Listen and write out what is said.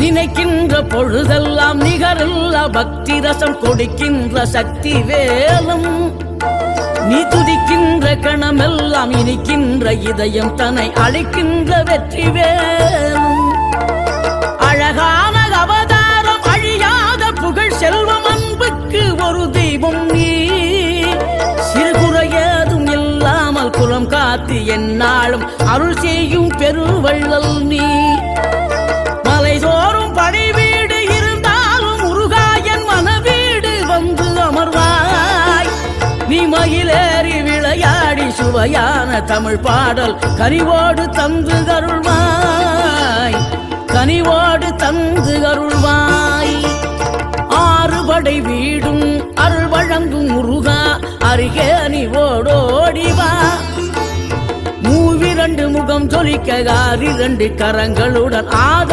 நினைக்கின்ற பொழுதெல்லாம் நிகரில்ல பக்தி ரசம் கொடுக்கின்ற சக்தி வேலும் நீ துதிக்கின்ற கணமெல்லாம் இனிக்கின்ற இதயம் தன்னை அழைக்கின்ற வெற்றி வேலும் அழகான அவதாரம் அழியாத புகழ் செல்வம் அன்புக்கு ஒரு தெய்வம் நீ சிறுகுறையதும் இல்லாமல் குலம் காத்து எந்நாளும் அருள் செய்யும் பெருவள்ளல் நீ மலைதோறும் படை வீடு இருந்தாலும் முருகாயன் மனவீடு வந்து அமர்வாய் நீ மகிழேறி விளையாடி சுவையான தமிழ் பாடல் கனிவோடு தந்து அருள்வாய் கனிவோடு தந்து அருள்வாய் ஆறுபடை வீடும் அருள் வழங்கும் முருகா அருகே நீ ஓடோடிவா மூவிரண்டு முகம் ஜொலிக்க 6 கரங்களுடன் ஆத